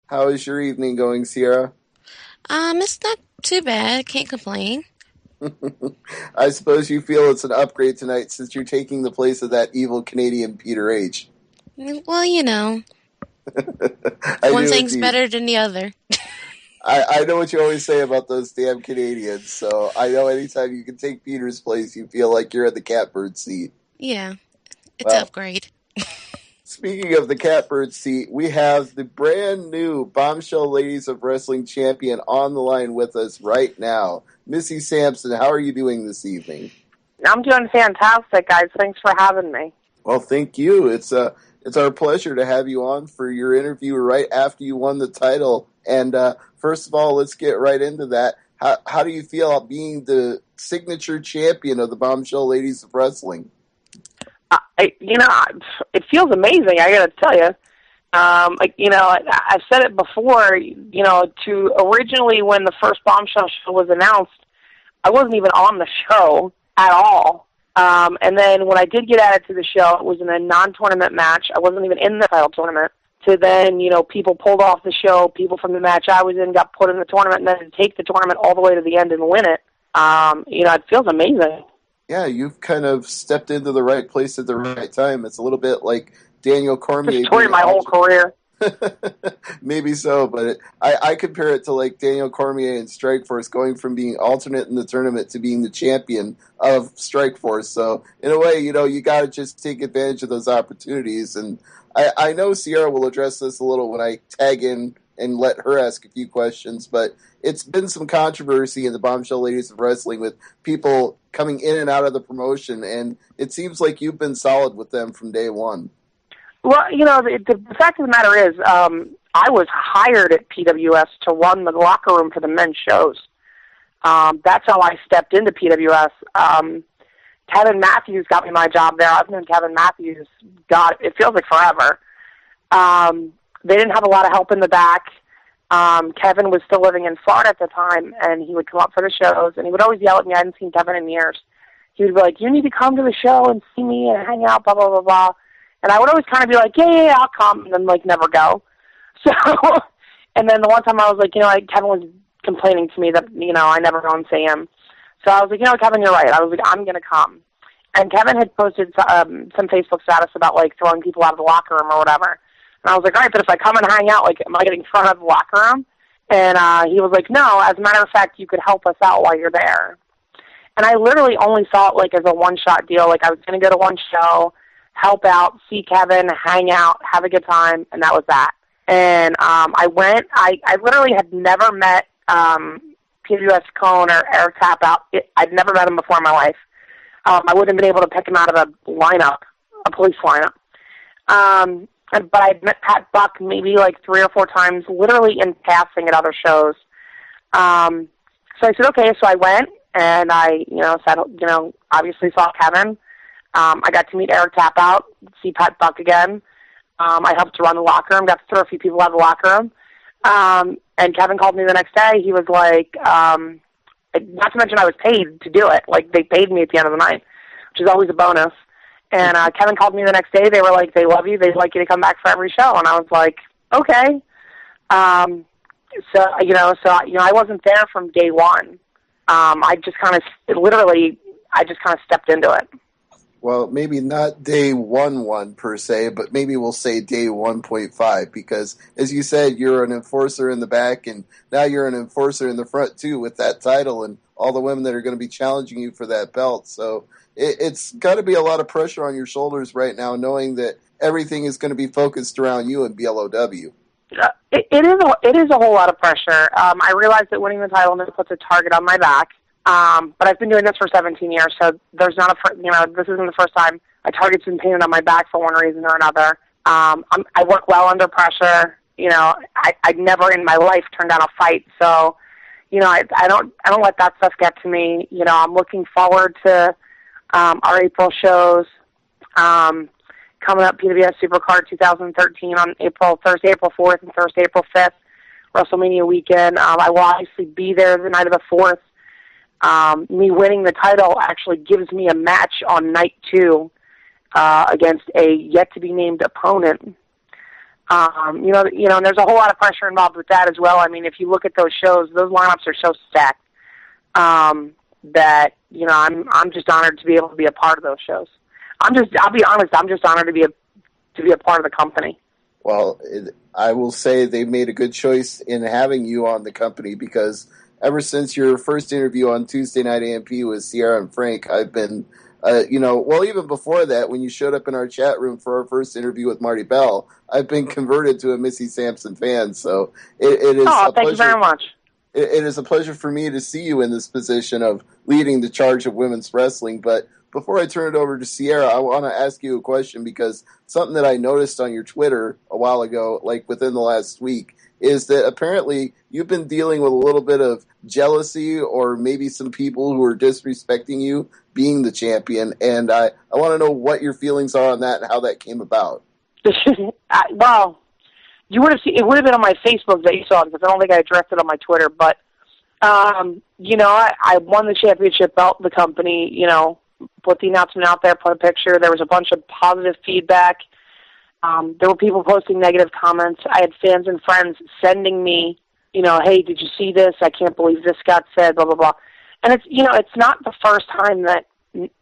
How is your evening going, Sierra? It's not too bad. Can't complain. I suppose you feel it's an upgrade tonight since you're taking the place of that evil Canadian Peter H. Well, I one do thing's indeed. better than the other. I know what you always say about those damn Canadians, so I know anytime you can take Peter's place, you feel like you're at the catbird seat. Yeah, it's an Well, upgrade. speaking of the catbird seat, we have the brand new Bombshell Ladies of Wrestling champion on the line with us right now. Missy Sampson, how are you doing this evening? I'm doing fantastic, guys. Thanks for having me. Well, thank you. It's our pleasure to have you on for your interview right after you won the title. And first of all, let's get right into that. How do you feel about being the signature champion of the Bombshell Ladies of Wrestling? It feels amazing. I got to tell you. I've said it before. To originally when the first Bombshell show was announced, I wasn't even on the show at all. And then when I did get added to the show, it was in a non-tournament match. I wasn't even in the title tournament. So then, people pulled off the show. People from the match I was in got put in the tournament, and then to take the tournament all the way to the end and win it. It feels amazing. Yeah, you've kind of stepped into the right place at the right time. It's a little bit like Daniel Cormier. The story of my whole career. Maybe so, but I compare it to like Daniel Cormier in Strikeforce going from being alternate in the tournament to being the champion of Strikeforce. So in a way, you got to just take advantage of those opportunities. And I know Sierra will address this a little when I tag in and let her ask a few questions, but it's been some controversy in the Bombshell Ladies of Wrestling with people coming in and out of the promotion, and it seems like you've been solid with them from day one. Well, the fact of the matter is, I was hired at PWS to run the locker room for the men's shows. That's how I stepped into PWS. Kevin Matthews got me my job there. I've known Kevin Matthews, God, it feels like forever. They didn't have a lot of help in the back. Kevin was still living in Florida at the time, and he would come up for the shows, and he would always yell at me. I hadn't seen Kevin in years. He would be like, "You need to come to the show and see me and hang out, blah, blah, blah, blah." And I would always kind of be like, yeah, I'll come, and then, never go. So, and then the one time I was like, Kevin was complaining to me that, I never go and see him. So I was like, Kevin, you're right. I was like, I'm going to come. And Kevin had posted some Facebook status about, throwing people out of the locker room or whatever. And I was like, all right, but if I come and hang out, am I getting thrown out of the locker room? And he was like, no, as a matter of fact, you could help us out while you're there. And I literally only saw it, as a one-shot deal. I was going to go to one show, help out, see Kevin, hang out, have a good time, and that was that. And I went. I literally had never met PWS Cone or Eric Tapout. I'd never met him before in my life. I wouldn't have been able to pick him out of a lineup, a police lineup. But I'd met Pat Buck maybe 3 or 4 times, literally in passing at other shows. So I said, okay. So I went, and I, said, obviously saw Kevin. I got to meet Eric Tapout, see Pat Buck again. I helped to run the locker room, got to throw a few people out of the locker room. And Kevin called me the next day. He was like, not to mention I was paid to do it. They paid me at the end of the night, which is always a bonus. And Kevin called me the next day. They were like, they love you. They'd like you to come back for every show. And I was like, okay. So I wasn't there from day one. I just kind of stepped into it. Well, maybe not day 1 per se, but maybe we'll say day 1.5 because, as you said, you're an enforcer in the back, and now you're an enforcer in the front, too, with that title and all the women that are going to be challenging you for that belt. So it's got to be a lot of pressure on your shoulders right now, knowing that everything is going to be focused around you and B.L.O.W. It is a whole lot of pressure. I realized that winning the title now puts a target on my back. But I've been doing this for 17 years, so there's not this isn't the first time a target's been painted on my back for one reason or another. I work well under pressure. I never in my life turned down a fight, so I don't let that stuff get to me. I'm looking forward to our April shows coming up. PWS Supercard 2013 on Thursday, April 4th, and Thursday, April 5th, WrestleMania weekend. I will obviously be there the night of the 4th. Me winning the title actually gives me a match on night 2 against a yet-to-be-named opponent. And there's a whole lot of pressure involved with that as well. I mean, if you look at those shows, those lineups are so stacked that I'm just honored to be able to be a part of those shows. I'll be honest, I'm just honored to be a part of the company. Well, I will say they made a good choice in having you on the company, because ever since your first interview on Tuesday Night AMP with Sierra and Frank, I've been, even before that, when you showed up in our chat room for our first interview with Marty Bell, I've been converted to a Missy Sampson fan. So it is a pleasure. Thank you very much. It is a pleasure for me to see you in this position of leading the charge of women's wrestling. But before I turn it over to Sierra, I want to ask you a question, because something that I noticed on your Twitter a while ago, like within the last week, is that apparently you've been dealing with a little bit of jealousy, or maybe some people who are disrespecting you being the champion. And I want to know what your feelings are on that and how that came about. Well, you would have seen, it would have been on my Facebook that you saw, because I don't think I addressed it on my Twitter. But, I won the championship belt, the company, put the announcement out there, put a picture. There was a bunch of positive feedback. There were people posting negative comments. I had fans and friends sending me, hey, did you see this? I can't believe this got said, blah, blah, blah. And it's not the first time that,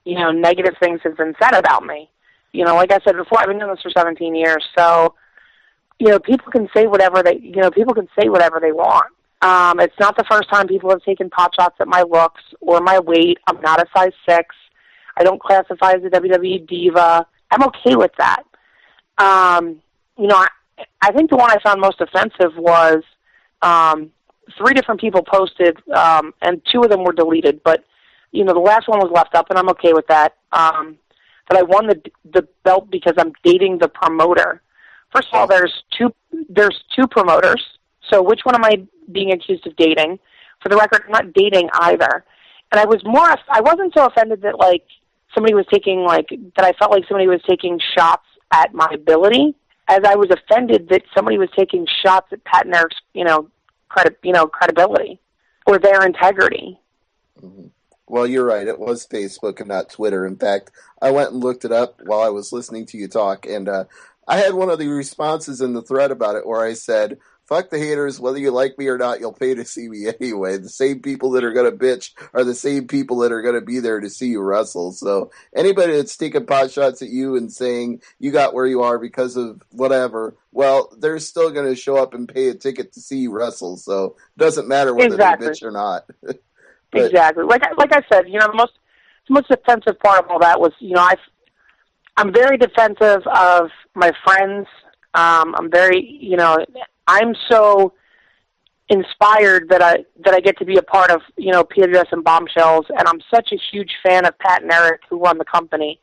negative things have been said about me. Like I said before, I've been doing this for 17 years. So, people can say whatever they want. It's not the first time people have taken pot shots at my looks or my weight. I'm not a size 6. I don't classify as a WWE diva. I'm okay with that. I think the one I found most offensive was 3 different people posted, and 2 of them were deleted. But, the last one was left up, and I'm okay with that. That I won the belt because I'm dating the promoter. First of all, there's two promoters. So which one am I being accused of dating? For the record, I'm not dating either. And I wasn't so offended that somebody was taking that I felt like somebody was taking shots at my ability, as I was offended that somebody was taking shots at Pat and Eric's credibility or their integrity. Mm-hmm. Well, you're right. It was Facebook and not Twitter. In fact, I went and looked it up while I was listening to you talk, and I had one of the responses in the thread about it where I said, fuck the haters, whether you like me or not, you'll pay to see me anyway. The same people that are going to bitch are the same people that are going to be there to see you wrestle. So anybody that's taking pot shots at you and saying you got where you are because of whatever, well, they're still going to show up and pay a ticket to see you wrestle. So it doesn't matter whether they bitch or not. But, exactly. Like I said, the most offensive part of all that was, I'm very defensive of my friends. I'm very, I'm so inspired that I get to be a part of, PWS and Bombshells, and I'm such a huge fan of Pat and Eric, who run the company,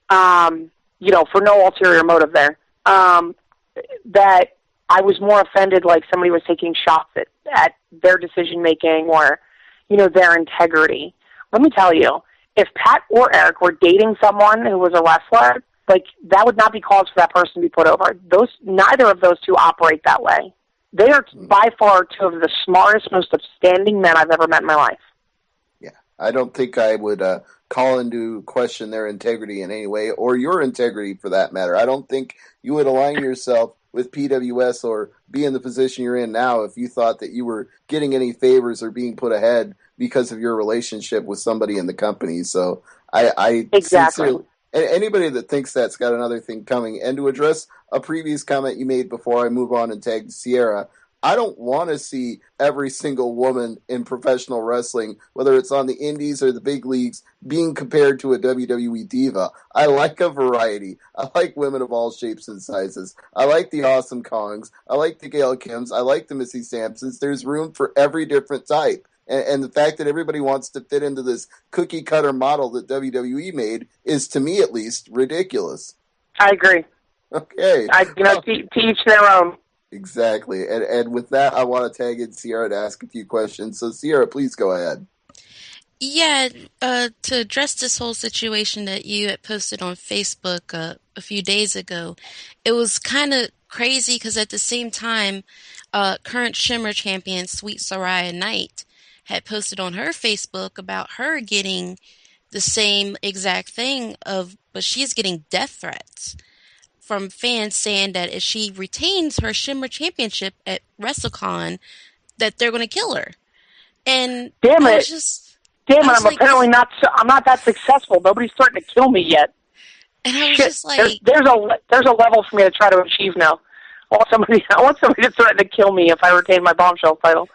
for no ulterior motive there, that I was more offended like somebody was taking shots at their decision-making or, their integrity. Let me tell you, if Pat or Eric were dating someone who was a wrestler, that would not be cause for that person to be put over. Neither of those two operate that way. They are by far 2 of the smartest, most upstanding men I've ever met in my life. Yeah, I don't think I would call into question their integrity in any way, or your integrity for that matter. I don't think you would align yourself with PWS or be in the position you're in now if you thought that you were getting any favors or being put ahead because of your relationship with somebody in the company. So I exactly. Sincerely, anybody that thinks that's got another thing coming. And to address a previous comment you made before I move on and tag Sierra, I don't want to see every single woman in professional wrestling, whether it's on the indies or the big leagues, being compared to a WWE diva. I like a variety. I like women of all shapes and sizes. I like the Awesome Kongs. I like the Gail Kims. I like the Missy Sampsons. There's room for every different type. And the fact that everybody wants to fit into this cookie-cutter model that WWE made is, to me at least, ridiculous. I agree. Okay. To each their own. Exactly. And with that, I want to tag in Sierra to ask a few questions. So, Sierra, please go ahead. Yeah, to address this whole situation that you had posted on Facebook a few days ago, it was kind of crazy because at the same time, current Shimmer champion Sweet Soraya Knight had posted on her Facebook about her getting the same exact thing but she's getting death threats from fans saying that if she retains her Shimmer Championship at WrestleCon, that they're going to kill her. And Damn I it! was just, Damn I it! was I'm like, apparently not. I'm not that successful. Nobody's threatened to kill me yet. and I was Shit! just like, There's a level for me to try to achieve now. I want somebody to threaten to kill me if I retain my Bombshell title.